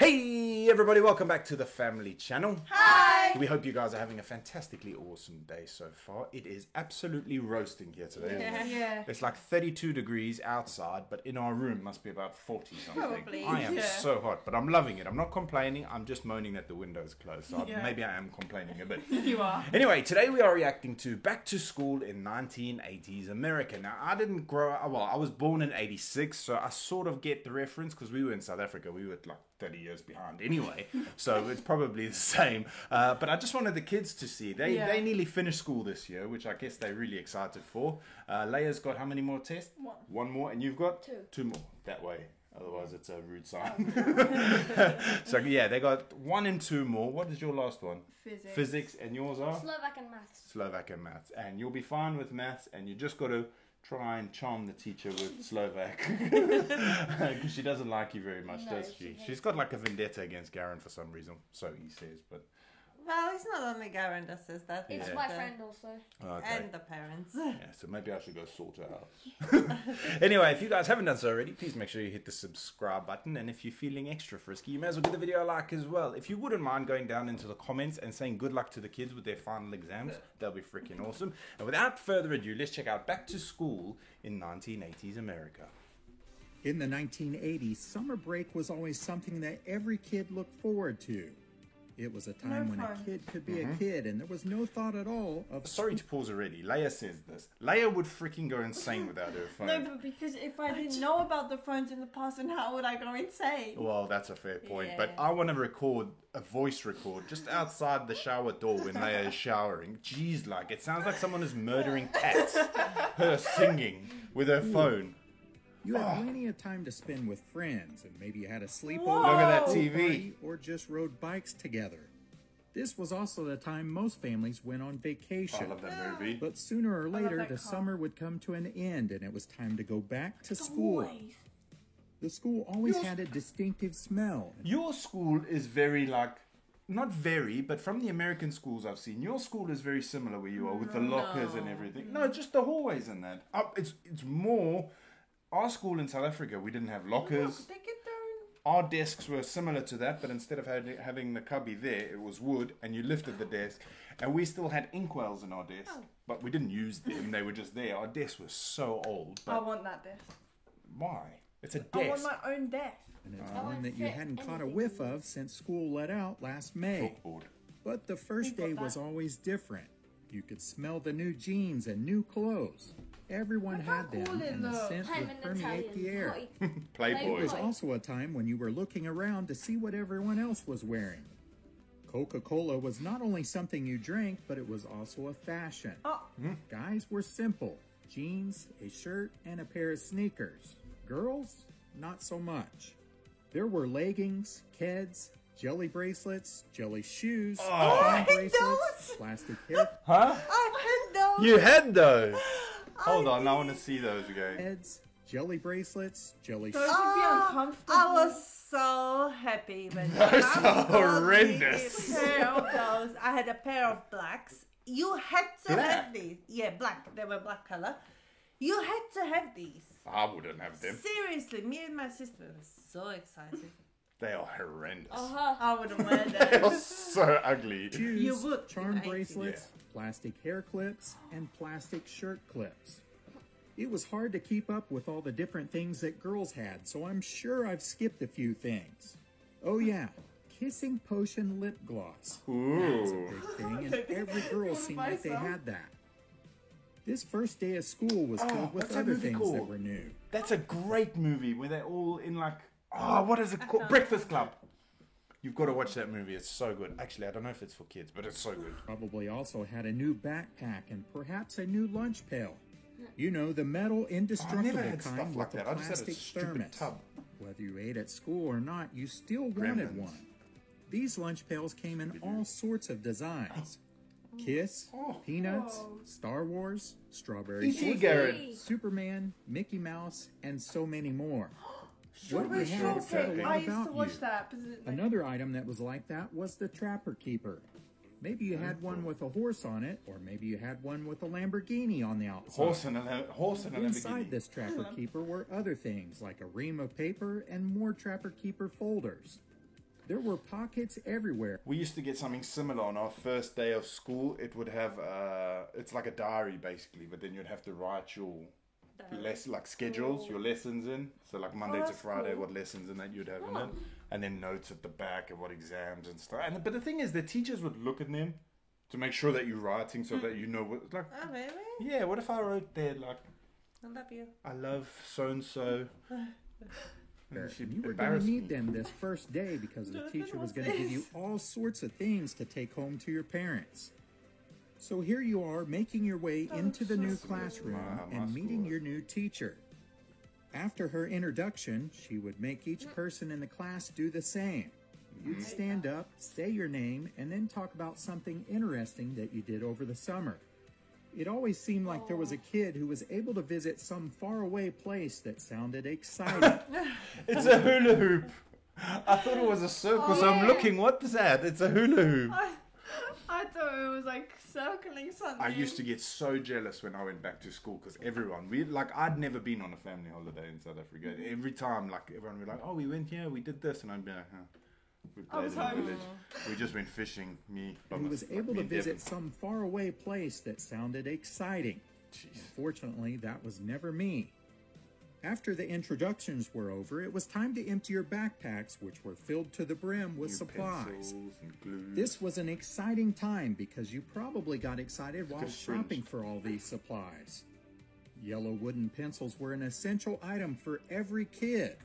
Hey everybody, welcome back to the family channel. Hi! We hope you guys are having a fantastically awesome day so far. It is absolutely roasting here today. Yeah. It's like 32 degrees outside, but in our room must be about 40 something. Probably, I am yeah. so hot, but I'm loving it. I'm not complaining, I'm just moaning that the window's closed. So Yeah. maybe I am complaining a bit. You are. Anyway, today we are reacting to Back to School in 1980s America. Now, I didn't grow up, well, I was born in 86, so I sort of get the reference because we were in South Africa. We were like 30 years behind anyway, so it's probably the same. But I just wanted the kids to see. They nearly finished school this year, which I guess they're really excited for. Leia's got how many more tests? One more, and you've got? Two more. That way. Otherwise, it's a rude sign. So, yeah, they got 1 and 2 more. What is your last one? Physics. And yours are? Slovak and maths. Slovak and maths. And you'll be fine with maths, and you just got to try and charm the teacher with Slovak. Because she doesn't like you very much, does she? She's got like a vendetta against Garen for some reason. So he says, but... Well, it's not only Garen that says that. It's my friend also. Okay. And the parents. Yeah, so maybe I should go sort her out. Anyway, if you guys haven't done so already, please make sure you hit the subscribe button. And if you're feeling extra frisky, you may as well give the video a like as well. If you wouldn't mind going down into the comments and saying good luck to the kids with their final exams, that'll be freaking awesome. And without further ado, let's check out Back to School in 1980s America. In the 1980s, summer break was always something that every kid looked forward to. It was a time when a kid could be a kid, and there was no thought at all of... Sorry to pause already. Leia says this. Leia would freaking go insane without her phone. No, but because if I didn't know about the phones in the past, then how would I go insane? Well, that's a fair point. Yeah. But I want to record a voice record just outside the shower door when Leia is showering. Jeez, like, it sounds like someone is murdering cats. Her singing with her phone. You had plenty of time to spend with friends, and maybe you had a sleepover, Look at that pool TV. party, or just rode bikes together. This was also the time most families went on vacation. I love that movie. But sooner or later, that the car. summer would come to an end, and it was time to go back to school. The school always had a distinctive smell. Your school is very like, not very, but from the American schools I've seen, your school is very similar where you are with the lockers and everything. No, just the hallways and that. It's more, our school in South Africa, we didn't have lockers. They get their own... Our desks were similar to that, but instead of having the cubby there, it was wood, and you lifted the desk. And we still had inkwells in our desk, but we didn't use them. They were just there. Our desk was so old. I want that desk. Why? It's a I desk. want my own desk. And it's one that you hadn't caught a whiff of since school let out last May. Chalkboard. But the first day was always different. You could smell the new jeans and new clothes. Everyone had them, and the scent would permeate the air. Playboy. It was also a time when you were looking around to see what everyone else was wearing. Coca-Cola was not only something you drank, but it was also a fashion. Guys were simple. Jeans, a shirt, and a pair of sneakers. Girls, not so much. There were leggings, Keds, jelly bracelets, jelly shoes, I had bracelets, those! plastic hair Huh? I had those! You had those. Hold on, I want to see those again. heads, jelly bracelets, jelly Those shoes. would be uncomfortable. I was so happy when Those I are got horrendous. A pair of those. I had a pair of blacks. You had to Black? have these. Yeah, black. They were black color. You had to have these. I wouldn't have them. Seriously, me and my sister were so excited. They are horrendous. I wouldn't wear They are them. so ugly. Shoes, You would charm in the 80s. bracelets, plastic hair clips, and plastic shirt clips. It was hard to keep up with all the different things that girls had, so I'm sure I've skipped a few things. Oh yeah, kissing potion lip gloss. That was a Ooh. big thing, and every girl seemed like they had that. This first day of school was filled with what's that other movie things called? that were new. That's a great movie where they're all in like, what is it called? Breakfast Club. You've got to watch that movie. It's so good. Actually, I don't know if it's for kids, but it's so good. Probably also had a new backpack and perhaps a new lunch pail. You know, the metal indestructible had stuff kind like with the that. I just had a plastic stupid thermos. tub. Whether you ate at school or not, you still wanted Gremlins. one. These lunch pails came in all sorts of designs. Kiss, Peanuts, Star Wars, Strawberry E.T. Shortcake, Garrett. Superman, Mickey Mouse, and so many more. Strawberry you had said a shortcake. lot I used to about watch you. that. Because it, like, Another item that was like that was the Trapper Keeper. Maybe you had one with a horse on it, or maybe you had one with a Lamborghini on the outside. Horse and a Inside Lamborghini. this Trapper Keeper were other things like a ream of paper and more Trapper Keeper folders. There were pockets everywhere. We used to get something similar on our first day of school. It would have, it's like a diary basically, but then you'd have to write your schedules, your lessons in. So like Monday to Friday, what lessons and that you'd have in it, and then notes at the back of what exams and stuff. But the thing is, the teachers would look at them to make sure that you're writing, so that you know what. Like, Oh, really? yeah, what if I wrote there like, I love you. I love so and so. You were going to need them this first day because the teacher was going to give you all sorts of things to take home to your parents. So here you are making your way into the new classroom and meeting your new teacher. After her introduction, she would make each person in the class do the same. You'd stand up, say your name, and then talk about something interesting that you did over the summer. It always seemed like there was a kid who was able to visit some faraway place that sounded exciting. It's a hula hoop. I thought it was a circle, so I'm looking. What's that? It's a hula hoop. I thought it was like circling something. I used to get so jealous when I went back to school because everyone, I'd never been on a family holiday in South Africa. Every time, like, everyone would be like, oh, we went here, we did this, and I'd be like, we played in the village. We just went fishing, me. He was able to visit some faraway place that sounded exciting. Jeez. Unfortunately, that was never me. After the introductions were over, it was time to empty your backpacks, which were filled to the brim with supplies. And glue. This was an exciting time because you probably got excited while shopping for all these supplies. Yellow wooden pencils were an essential item for every kid.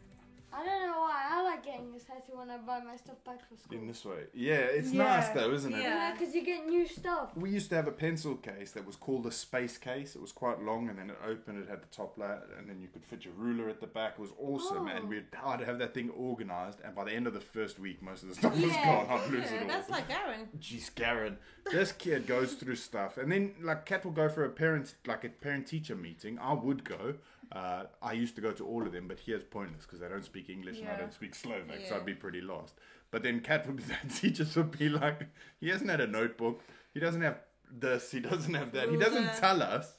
I don't know why I like getting excited when I buy my stuff back for school. In this way. Yeah, it's nice though, isn't it? Yeah, because you get new stuff. We used to have a pencil case that was called a space case. It was quite long, and then it opened, it had the top layer, and then you could fit your ruler at the back. It was awesome, and I'd have that thing organised, and by the end of the first week, most of the stuff was gone. I'd lose it all. That's like Aaron. Jeez, Garen. This kid goes through stuff, and then like Kat will go for a parent-teacher meeting. I would go. I used to go to all of them, but here's pointless because they don't speak English and I don't speak Slovak, so I'd be pretty lost. But then Kat would be, the teachers would be like, he hasn't had a notebook, he doesn't have this, he doesn't have that, he doesn't tell us,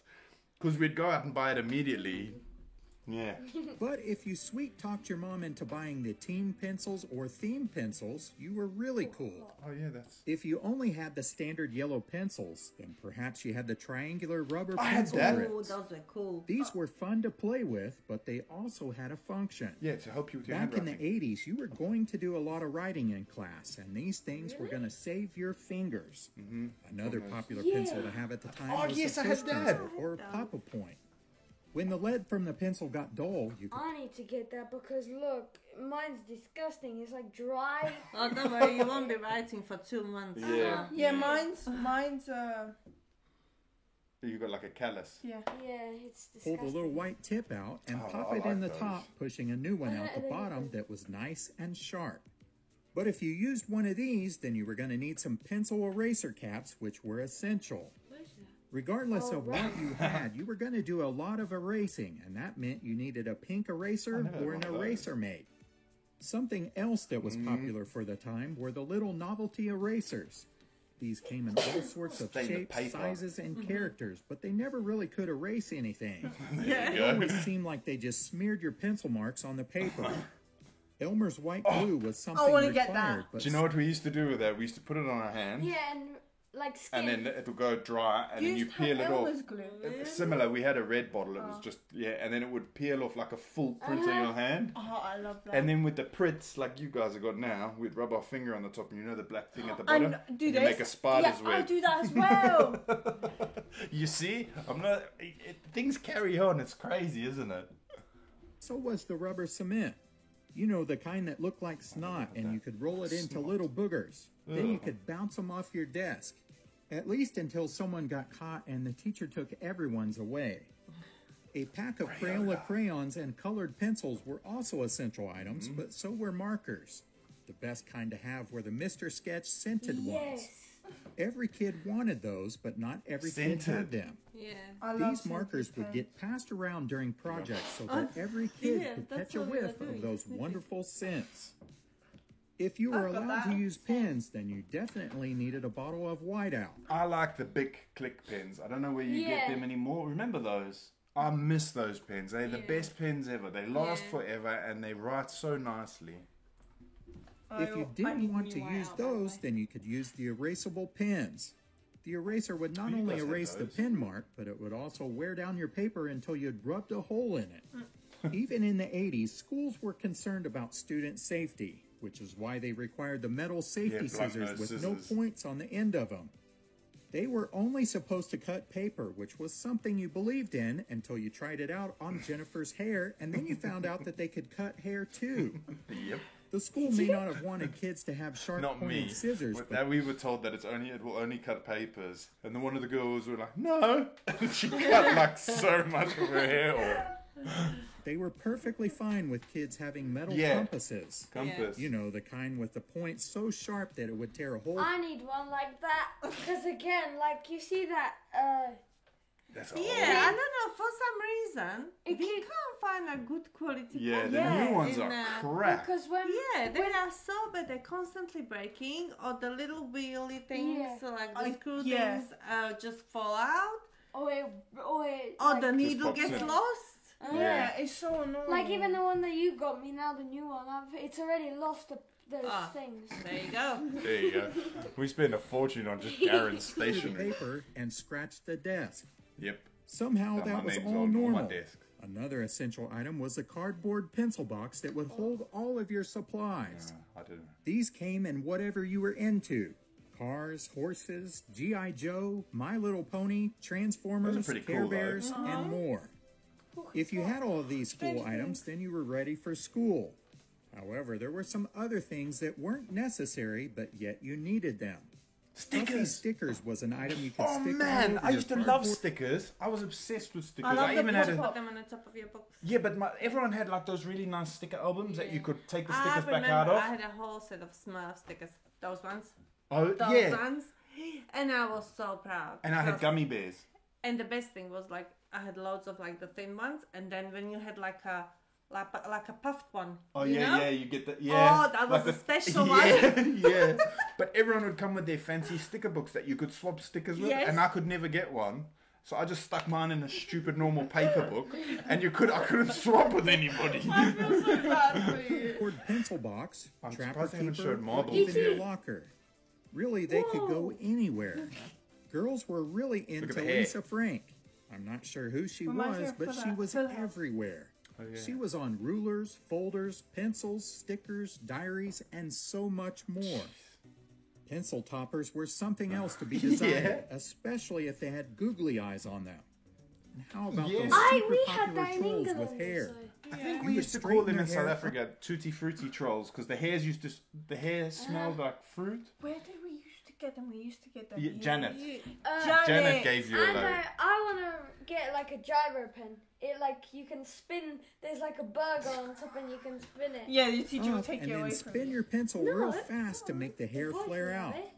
because we'd go out and buy it immediately. Yeah. But if you sweet-talked your mom into buying the team pencils or theme pencils, you were really cool. Oh yeah, that's... If you only had the standard yellow pencils, then perhaps you had the triangular rubber I had pencil that. grips. Oh, those were cool. These were fun to play with, but they also had a function. Yeah, to help you with your Back in the handwriting. 80s, you were going to do a lot of writing in class, and these things were going to save your fingers. Another popular pencil to have at the time was yes, the I had push that. pencil or Papa Point. When the lead from the pencil got dull, you could I need to get that because look, mine's disgusting. It's like dry. Oh, don't worry, you won't be writing for 2 months. Yeah. Yeah, mine's You got like a callus. yeah. Yeah, it's pull disgusting. the little white tip out and Oh, pop I it in the like those. top, pushing a new one out the bottom that was nice and sharp. But if you used one of these, then you were going to need some pencil eraser caps, which were essential. Regardless of what you had, you were going to do a lot of erasing, and that meant you needed a pink eraser or an eraser mate. Something else that was popular for the time were the little novelty erasers. These came in all sorts of Stain the shapes, paper. sizes, and characters, but they never really could erase anything. There It always seemed like they just smeared your pencil marks on the paper. Elmer's white glue was something wanna required, get that. but Do you know what we used to do with that? We used to put it on our hand. Yeah, and like skin. And then it'll go dry, and then you peel it off. Similar, we had a red bottle. It was just and then it would peel off like a full print on your hand. Oh, I love that. And then with the Pritz, like you guys have got now, we'd rub our finger on the top, and you know the black thing at the bottom. And do you this. make a spider's yeah, I web. do that as well. You see, I'm not. Things carry on. It's crazy, isn't it? so was the rubber cement. You know, the kind that looked like snot, and you could roll it into little boogers. Then you could bounce them off your desk. At least until someone got caught and the teacher took everyone's away. A pack of Crayola crayons and colored pencils were also essential items, but so were markers. The best kind to have were the Mr. Sketch scented ones. Every kid wanted those, but not every kid had them. Yeah. I love These markers scented would pens. get passed around during projects so that every kid yeah, could that's catch a what we were whiff of doing, those snipping. wonderful scents. If you were I've got allowed to that. use pens, then you definitely needed a bottle of whiteout. I like the big click pens. I don't know where you get Yeah. them anymore. Remember those? I miss those pens. They're the best pens ever. They last forever and they write so nicely. If you didn't want to use those, then you could use the erasable pens. The eraser would not only erase the pen mark, but it would also wear down your paper until you'd rubbed a hole in it. Even in the 80s, schools were concerned about student safety, which is why they required the metal safety scissors with no points on the end of them. They were only supposed to cut paper, which was something you believed in until you tried it out on Jennifer's hair, and then you found out that they could cut hair too. Yep. The school may not have wanted kids to have sharp-pointed scissors, but we were told that it will only cut papers, and then one of the girls were like, "No," and she cut like so much of her hair off. They were perfectly fine with kids having metal compasses. Compass. You know, the kind with the point so sharp that it would tear a hole. I need one like that. Because again, like you see that, That's I don't know, for some reason, we can't find a good quality Yeah, compass the new ones in, are crap. because when they are so bad, they're constantly breaking, or the little wheelie things, like the screw things, just fall out, or or the needle gets lost. Yeah, it's so annoying. Like even the one that you got me now, the new one, it's already lost those things. There you go. There you go. We spent a fortune on just Darren's Stationery stationery. paper and scratched the desk. Yep. Somehow Got that my was names all on my normal. desk. Another essential item was a cardboard pencil box that would hold all of your supplies. I didn't. These came in whatever you were into. Cars, horses, G.I. Joe, My Little Pony, Transformers, Those are pretty Care cool, though. Bears, and more. If you had all of these school items, then you were ready for school. However, there were some other things that weren't necessary, but yet you needed them. Fluffy stickers was an item you could Oh stick man, all over I your used to love cardboard. stickers. I was obsessed with stickers. I love I even had put them on the top of your books. Yeah, but everyone had like those really nice sticker albums that you could take the I stickers back remember out of. I had a whole set of Smurf stickers. Those ones. Oh Those yeah, ones. And I was so proud. and I had because- gummy bears. And the best thing was like I had loads of like the thin ones, and then when you had like a puffed one. Oh you yeah, know? you get the Oh, that was a special one. Yeah. But everyone would come with their fancy sticker books that you could swap stickers with, Yes. and I could never get one. So I just stuck mine in a stupid normal paper book, and I couldn't swap with anybody. I feel so bad for you. Cardboard pencil box, I'm trapper surprised they haven't keeper, showed or marbles even your yet. locker. Really, they could go anywhere. Girls were really into at the hair. Lisa Frank. I'm not sure who she Well, mine's was, here but for she that. was For that. everywhere. Oh, yeah. She was on rulers, folders, pencils, stickers, diaries, and so much more. Pencil toppers were something else to be desired, especially if they had googly eyes on them. And how about Yeah. those super We had popular that in trolls England. with hair? So. I think You we would used to call straighten them your in South hair up. Africa tutti frutti trolls because the hair smelled like fruit. Where did we used to get them? We used to get them. Yeah, here. Janet. Janet. Gave you a And load. I want to get like a gyro pen. It like you can spin. There's like a burger on top, and you can spin it. Yeah, your teacher will Up take and you then away from spin you. your pencil No, real fast to make the hair Why flare do out. it?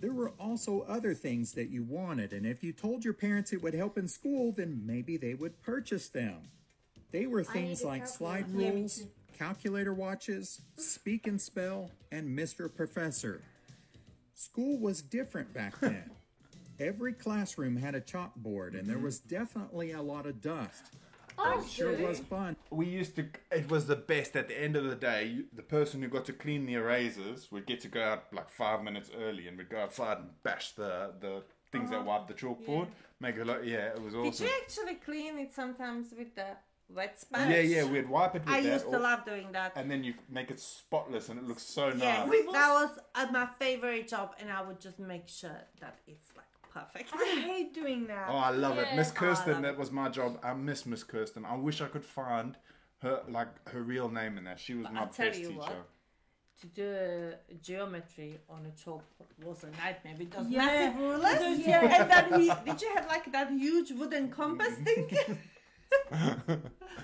There were also other things that you wanted, and if you told your parents it would help in school, then maybe they would purchase them. They were things need a like slide calculator. Yeah, me rules, too. calculator watches, speak and spell, and Mr. Professor. School was different back then. Every classroom had a chalkboard, and there was definitely a lot of dust. It sure was fun. We used to. It was the best. At the end of the day, the person who got to clean the erasers would get to go out like 5 minutes early, and we'd go outside and bash the things that wiped the chalkboard. Make a lot. Yeah, it was Did awesome. you actually clean it sometimes with the wet sponge? Yeah, we'd wipe it with I that, used to love doing that. and then you make it spotless, and it looks so Yes, nice. that was my favorite job, and I would just make sure that it's like perfect. I hate doing that. Oh, I love it, Yeah. Miss I Kirsten. love That was my job. I miss Miss Kirsten. I wish I could find her real name in there. She was my I'll tell best you teacher. what. To do geometry on a chalkboard was a nightmare with those Yeah. massive rulers. Yeah. And did you have like that huge wooden compass thing?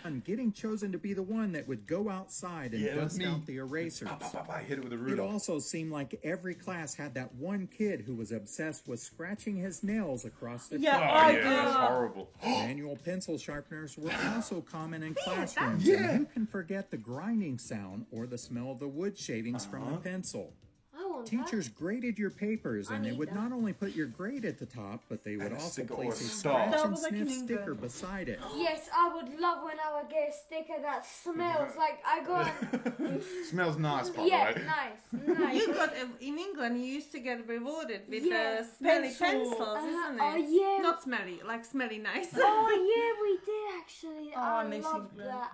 And getting chosen to be the one that would go outside and Yeah, it was dust me. out the erasers. I hit it with a It ruler. also seemed like every class had that one kid who was obsessed with scratching his nails across the Yeah, chalk. Oh I yeah, do. that's horrible. Manual pencil sharpeners were also common in classrooms. Yeah. And who can forget the grinding sound or the smell of the wood shavings from a pencil? I want teachers graded your papers, and they would not only put your grade at the top, but they would And a also sticker or place a a star. scratch That and was like in sniff sticker England. beside it. Yes, I would love when I would get a sticker that smells like I got. Smells nice, by Yeah, the way. nice. You got in England. You used to get rewarded with Yeah. the smelly Pencil. pencils, isn't it? Oh yeah. Not smelly, like smelly nice. Oh yeah, we did actually. Oh, I I miss loved England. that.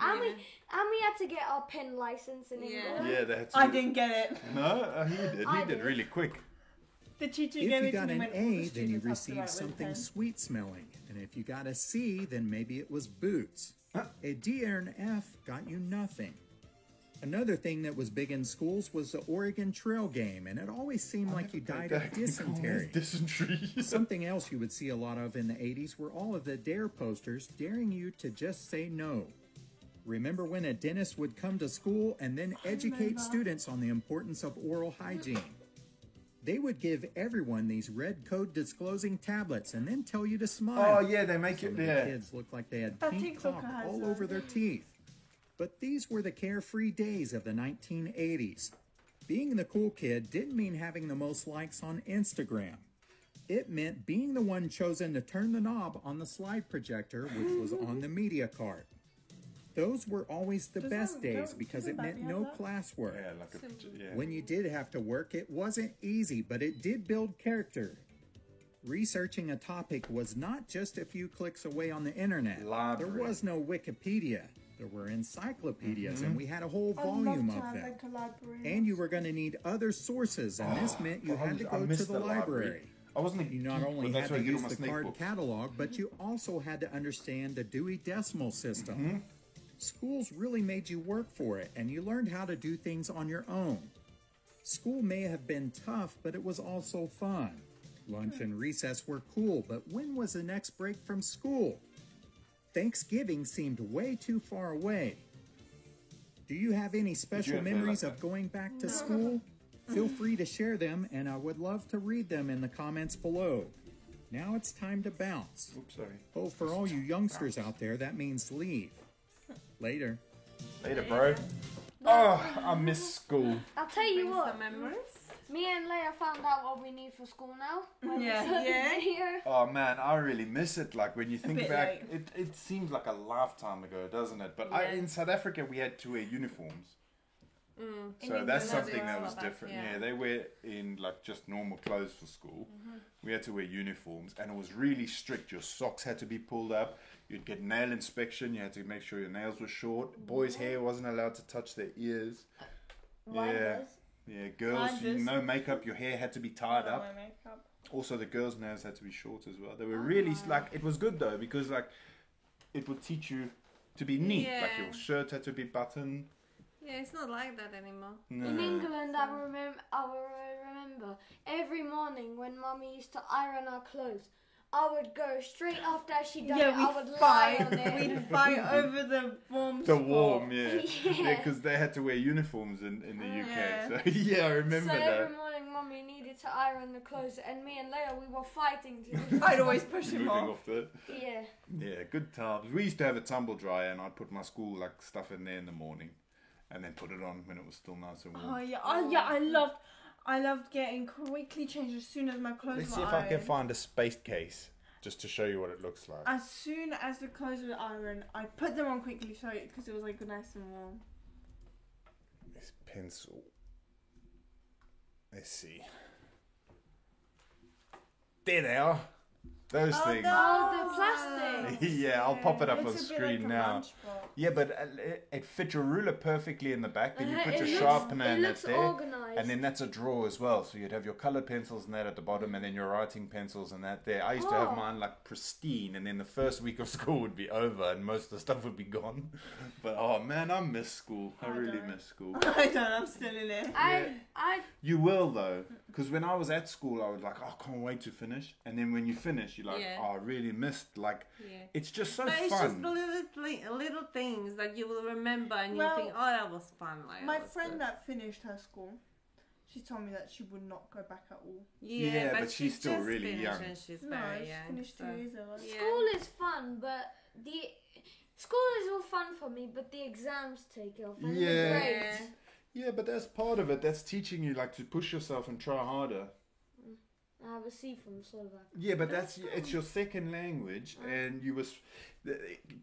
And we had to get our pen license in Yeah. England. Yeah, they had to. I didn't get it. No, he did. I He did did. really quick. The teacher If gave you it to got me an when all the A, then you students had to received write with something pen. sweet smelling. And if you got a C, then maybe it was boots. A D or an F got you nothing. Another thing that was big in schools was the Oregon Trail game, and it always seemed like you died of dysentery. Dysentery. Something else you would see a lot of in the 80s were all of the DARE posters daring you to just say no. Remember when a dentist would come to school and then educate students on the importance of oral hygiene? They would give everyone these red code disclosing tablets and then tell you to smile. Oh yeah, they make Some it of the there. kids looked like they had That pink TikToker chalk has all that. over their teeth. But these were the carefree days of the 1980s. Being the cool kid didn't mean having the most likes on Instagram. It meant being the one chosen to turn the knob on the slide projector, which was on the media card. Those were always the best days because it meant no classwork. Yeah, like a, yeah. When you did have to work, it wasn't easy, but it did build character. Researching a topic was not just a few clicks away on the internet. Library. There was no Wikipedia. There were encyclopedias, Mm-hmm. and we had a whole I'd volume love to of have them. like a library. And you were going to need other sources, and this meant you had to I go to missed the library. I wasn't a You not geek, only but had that's to why I get all use my the snake card books. catalog, but you also had to understand the Dewey Decimal System. Mm-hmm. Schools really made you work for it, and you learned how to do things on your own. School may have been tough, but it was also fun. Lunch and recess were cool, but when was the next break from school? Thanksgiving seemed way too far away. Do you have any special have that memories like of going back to school? Feel free to share them, and I would love to read them in the comments below. Now it's time to bounce. Oops, sorry. Oh, for all you youngsters out there, that means leave. Later. Later, bro. Oh, I miss school. I'll tell you Brings what. some memories. Me and Leia found out what we need for school now. When we Yeah. saw the Yeah. video. Oh man, I really miss it. Like when you think bit back, late. it seems like a lifetime ago, doesn't it? But Yeah. in South Africa, we had to wear uniforms. In So England that's as something well. that was Like that, different. yeah. Yeah, they wear in like just normal clothes for school. We had to wear uniforms, and it was really strict. Your socks had to be pulled up. You'd get nail inspection. You had to make sure your nails were short. Boys' hair wasn't allowed to touch their ears. Mine Yeah. was. Yeah, girls, Mine does. no makeup. Your hair had to be tied up. My makeup. Also, the girls' nails had to be short as well. They were really like it was good though because like it would teach you to be neat. Like Yeah. your shirt had to be buttoned. Yeah, it's not like that anymore. No. In England, I remember every morning when Mummy used to iron our clothes, I would go straight after she done Yeah, it. I would we'd lie fight. on it. We'd fight over the warm The spot. warm, yeah, Yeah. because they had to wear uniforms in the UK. Yeah. So yeah, I remember So that. every morning, Mummy needed to iron the clothes, and me and Leia, we were fighting to do I'd always push him Moving off. off the Yeah. yeah, good times. We used to have a tumble dryer, and I'd put my school like stuff in there in the morning, and then put it on when it was still nice and warm. Oh yeah, I loved getting quickly changed as soon as my clothes Let's were see if I can ironed. find a spaced case just to show you what it looks like. As soon as the clothes were ironed, I put them on quickly so because it was like nice and warm. This pencil. Let's see. There they are. Those things. Oh, the plastic. Yeah, I'll pop it up on Looks a bit screen like a now. lunchbox. Yeah, but it fits your ruler perfectly in the back. Then you put It your looks- sharpener it in looks that there, organised. and then that's a drawer as well. So you'd have your colored pencils and that at the bottom, and then your writing pencils and that there. I used to have Oh. mine like pristine, and then the first week of school would be over, and most of the stuff would be gone. But oh man, I miss school. I really don't. miss school. I don't. I'm still in it. I You will though, because when I was at school, I was like, oh, I can't wait to finish. And then when you finish, you're like, Yeah. oh, I really missed. Like, Yeah. it's just so But it's fun. just the little things that you will remember and Well, you think, oh, that was fun. Like, My that was friend good. that finished her school, she told me that she would not go back at all. Yeah, but she she's still just really finished young. And she's No, very she young. finished 2 so- years ago. Yeah. school is fun, but the school is all fun for me, but the exams take off and Yeah. the grades. Yeah, but that's part of it. That's teaching you like to push yourself and try harder. I have a C from Slovak. Yeah, but it's your second language, and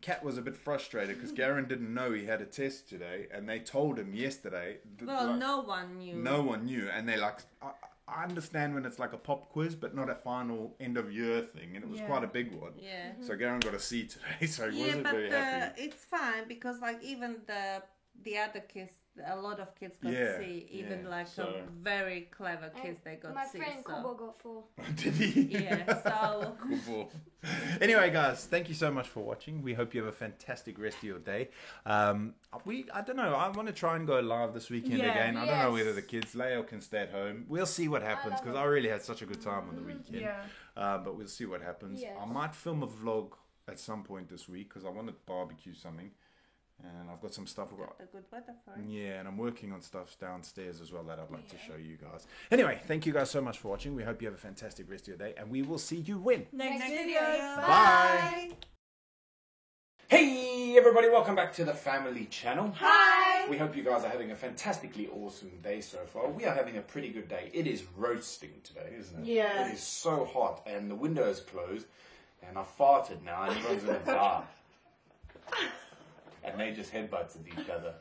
Kat was a bit frustrated because Garen didn't know he had a test today, and they told him yesterday. Well, like, no one knew. No one knew, and they like. I understand when it's like a pop quiz, but not a final end of year thing, and it was quite a big one. Yeah. So Garen got a C today, so he wasn't very happy. It's fine because like even the other kids, a lot of kids got C. Even like a very clever kids, they got My C. friend Kubo got 4. Did he? Yeah. So. Cool. Anyway, guys, thank you so much for watching. We hope you have a fantastic rest of your day. I don't know. I want to try and go live this weekend again. I don't know whether the kids, Leo, can stay at home. We'll see what happens because I really had such a good time on the weekend. Yeah. But we'll see what happens. Yes. I might film a vlog at some point this week because I want to barbecue something. And I've got some stuff. A good weather for it. Yeah, and I'm working on stuff downstairs as well that I'd like to show you guys. Anyway, thank you guys so much for watching. We hope you have a fantastic rest of your day, and we will see you when. Next video. Bye. Hey everybody, welcome back to the family channel. Hi. We hope you guys are having a fantastically awesome day so far. We are having a pretty good day. It is roasting today, isn't it? Yeah. It is so hot, and the window is closed, and I farted now, and everyone's gonna die. And they just headbutts at each other.